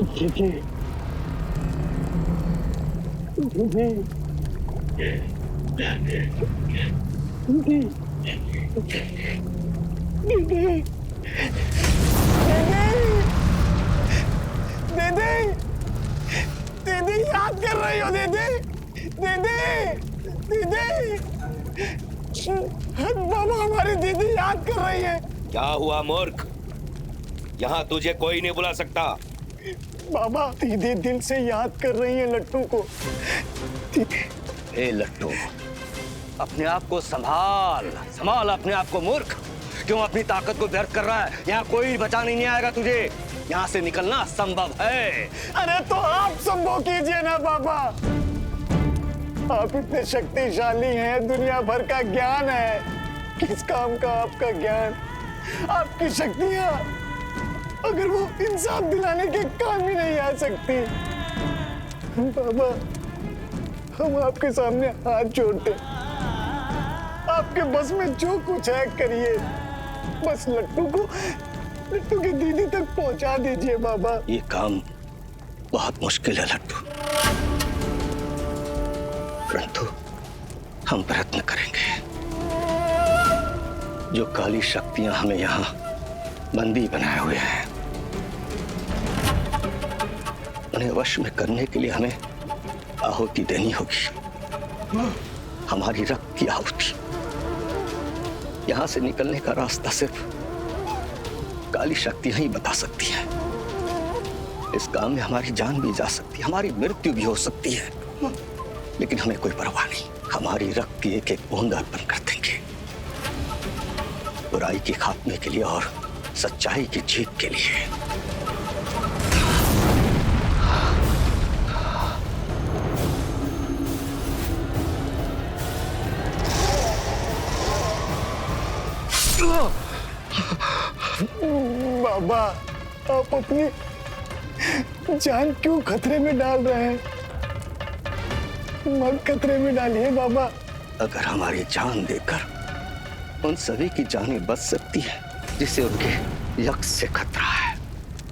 दीदी, दीदी, दीदी, दीदी, दीदी, दीदी याद कर रही हो दीदी, दीदी, दीदी, बाबा हमारी दीदी याद कर रही है। क्या हुआ मूर्ख? यहाँ तुझे कोई नहीं बुला सकता। बाबा दीदी दिल से याद कर रही है लट्टू को। ए लट्टू, अपने आप को संभाल, संभाल अपने आप को मूर्ख। क्यों अपनी ताकत को व्यर्थ कर रहा है? यहाँ कोई बचाने नहीं आएगा तुझे। यहाँ से निकलना असंभव है। अरे तो आप संभव कीजिए ना बाबा, आप इतने शक्तिशाली हैं, दुनिया भर का ज्ञान है, किस काम का आपका ज्ञान, आपकी शक्तियां अगर वो इंसाफ दिलाने के काम ही नहीं आ सकती। बाबा हम आपके सामने हाथ जोड़ते, आपके बस में जो कुछ है करिए, बस लट्टू की दीदी तक पहुंचा दीजिए बाबा। ये काम बहुत मुश्किल है लट्टू, परंतु हम प्रयत्न करेंगे। जो काली शक्तियां हमें यहाँ बंदी बनाए हुए हैं, उन्हें वश में करने के लिए हमें आहुति देनी होगी, हमारी रक्त की आहुति। यहाँ से निकलने का रास्ता सिर्फ काली शक्तियां ही बता सकती हैं। इस काम में हमारी जान भी जा सकती है, हमारी मृत्यु भी हो सकती है, लेकिन हमें कोई परवाह नहीं। हमारी रक्त की एक एक बूंद अर्पण कर देंगे बुराई के खात्मे के लिए और सच्चाई की जीत के लिए। बाबा आप अपनी जान क्यों खतरे में डाल रहे हैं? मत खतरे में डालिए बाबा। अगर हमारी जान देकर उन सभी की जानें बच सकती है जिसे उनके यक्ष से खतरा है,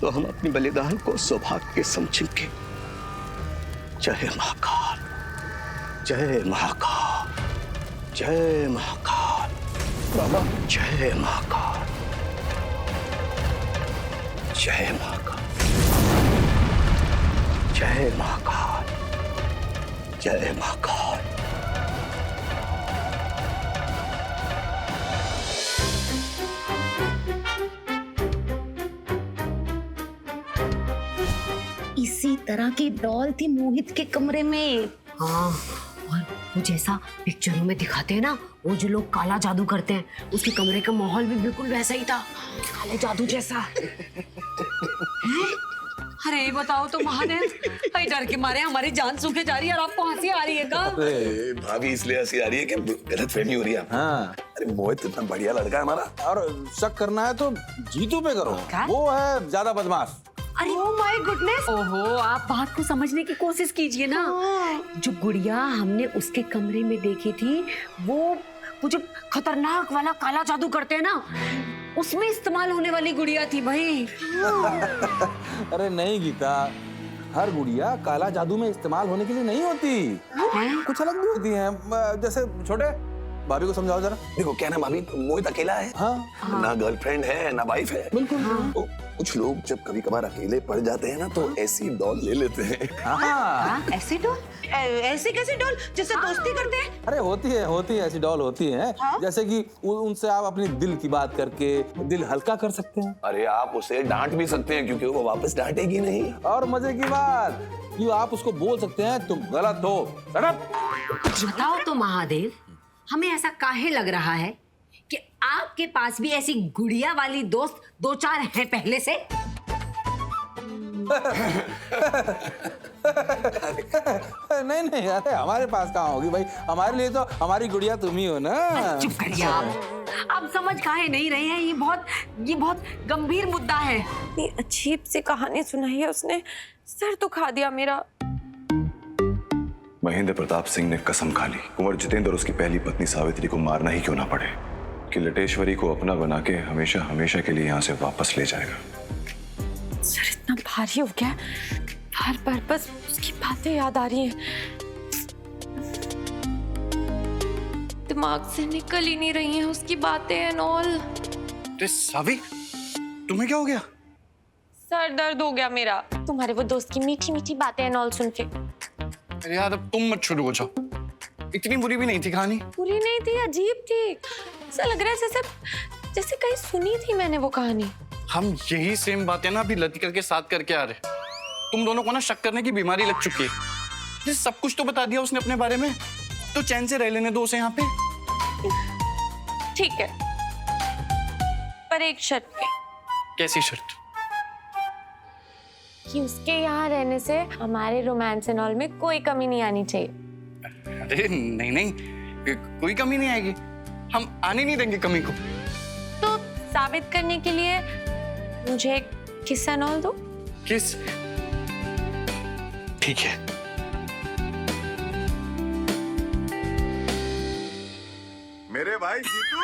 तो हम अपनी बलिदान को सौभाग्य समझेंगे। जय महाकाल, जय महाकाल, जय महाकाल, बाबा जय महाकाल, जय महाकाल, जय महाकाल, जय महाकाल। इसी तरह की डॉल थी मोहित के कमरे में। हाँ, और वो जैसा पिक्चरों में दिखाते हैं ना, वो जो लोग काला जादू करते हैं, उसके कमरे का माहौल भी बिल्कुल वैसा ही था, काले जादू जैसा। अरे बताओ तो महादेव, भाई डर के मारे हमारी जान सूखे जा रही है और आपको हंसी आ रही है का? अरे भाभी इसलिए हंसी आ रही है कि गलतफहमी हो रही है। हाँ। अरे मोहित इतना बढ़िया लड़का है हमारा। और शक करना है तो जीतू पे करो, क्या? वो है ज्यादा बदमाश। अरे ओह माय गुडनेस, ओहो आप बात को समझने की कोशिश कीजिए ना। जो गुड़िया हमने उसके कमरे में देखी थी, वो जो खतरनाक वाला काला जादू करते हैं ना, उसमें इस्तेमाल होने वाली गुड़िया थी भाई। अरे नहीं गीता, हर गुड़िया काला जादू में इस्तेमाल होने के लिए नहीं होती, कुछ अलग भी होती हैं। जैसे छोटे भाभी को समझाओ जरा। देखो क्या ना भाभी, मोहित अकेला है। हाँ। ना गर्लफ्रेंड है ना वाइफ है। बिल्कुल। तो कुछ लोग जब कभी कभार अकेले पड़ जाते हैं ना, तो ऐसी डॉल ले लेते हैं। हाँ। ऐसी डॉल? ऐसी कैसी डॉल जिससे दोस्ती करते हैं? अरे होती है ऐसी डॉल होती है। जैसे कि उनसे आप अपनी दिल की बात करके दिल हल्का कर सकते हैं। अरे आप उसे डांट भी सकते हैं क्योंकि वो वापस डांटेगी नहीं। और मजे की बात कि आप उसको बोल सकते हैं तुम गलत हो। बताओ तो महादेव, हमें ऐसा काहे लग रहा है कि आपके पास भी ऐसी गुड़िया वाली दोस्त दो चार हैं पहले से? नहीं अरे हमारे पास कहाँ होगी भाई, हमारे लिए तो हमारी गुड़िया तुम ही हो ना। चुप करिए आप समझ काहे नहीं रहे हैं? ये बहुत गंभीर मुद्दा है। इतनी अजीब सी कहानी सुनाई है उसने, सर तो खा दिया मेरा। महेंद्र प्रताप सिंह ने कसम खा ली, कुंवर जितेंद्र और उसकी पहली पत्नी सावित्री को मारना ही क्यों ना पड़े, कि लटेश्वरी को अपना बना के हमेशा हमेशा के लिए यहाँ से वापस ले जाएगा। सर इतना भारी हो गया, बार बार बस उसकी बातें याद आ रही हैं। दिमाग से निकल ही नहीं रही हैं उसकी बातें एंड ऑल। अरे सावी, तुम्हें क्या हो गया? सर दर्द हो गया मेरा, तुम्हारे वो दोस्त की मीठी मीठी बातें एंड ऑल सुन के। अरे यार, अब तुम मत शुरू हो जाओ। इतनी बुरी भी नहीं थी कहानी। बुरी नहीं थी, अजीब थी। ऐसा लग रहा है जैसे कहीं सुनी थी मैंने वो कहानी। हम यही सेम बातें ना अभी लतिका के साथ करके आ रहे। तुम दोनों को ना शक करने की बीमारी लग चुकी है। ये सब कुछ तो बता दिया उसने अपने बारे में, तो चैन से रह लेने दो उसे यहाँ पे। ठीक है, पर एक शर्त पे। कैसी शर्त? कि उसके यहाँ रहने से हमारे रोमांस एंड ऑल में कोई कमी नहीं आनी चाहिए। अरे नहीं नहीं, कोई कमी नहीं आएगी। हम आने नहीं देंगे कमी को। तो साबित करने के लिए मुझे एक किस एंड ऑल दो। किस? ठीक है। मेरे भाई जीतू।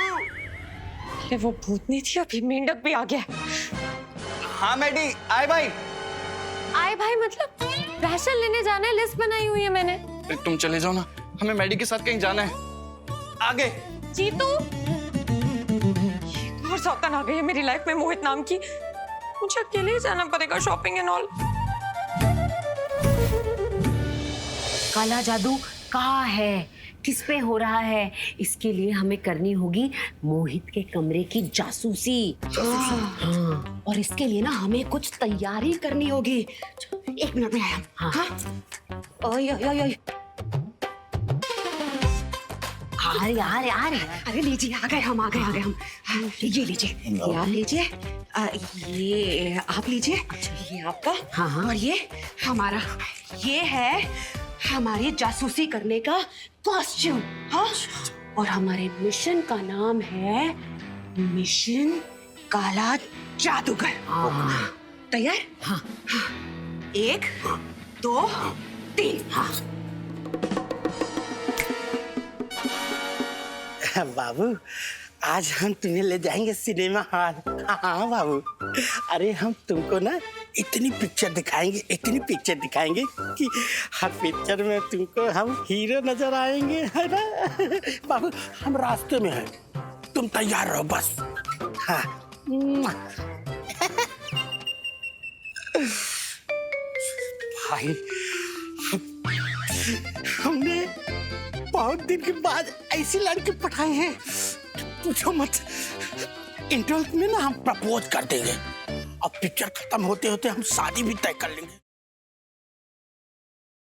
अरे वो भूतनी थी, अभी मेंढक भी आ गया। हाँ मैडी, आए भाई। आए भाई मतलब राशन लेने जाना है, लिस्ट बनाई हुई है मैंने। तुम चले जाओ ना, हमें मैडी के साथ कहीं जाना है। आगे। जीतू, एक और सौतन आ गई है मेरी लाइफ में, मोहित नाम की। मुझे अकेले ही जाना पड़ेगा शॉपिंग एंड ऑल। काला जादू कहाँ है, किस पे हो रहा है, इसके लिए हमें करनी होगी मोहित के कमरे की जासूसी। हाँ, और इसके लिए ना हमें कुछ तैयारी करनी होगी। एक मिनट में आया। हाँ, ओए ओए ओए ओए। आ रहे। अरे लीजिए, आ गए हम। ये लीजिए, ये आप लीजिए, ये आप लीजिए, ये आपका। हाँ, और ये हमारा। ये है हमारे जासूसी करने का कॉस्ट्यूम। हाँ, और हमारे मिशन का नाम है मिशन काला जादूगर। तैयार? हाँ। 1 2 3। हाँ। बाबू, आज हम तुम्हें ले जाएंगे सिनेमा हॉल। हाँ बाबू, अरे हम तुमको ना इतनी पिक्चर दिखाएंगे कि हर पिक्चर में तुमको हम हीरो नजर आएंगे, है ना? बाबू, हम रास्ते में हैं, तुम तैयार रहो बस। हाँ। भाई, हमने बहुत दिन के बाद ऐसी लड़की पटाई है, पूछो मत। इंटरवल में ना हम प्रपोज कर देंगे और पिक्चर खत्म होते होते हम शादी भी तय कर लेंगे।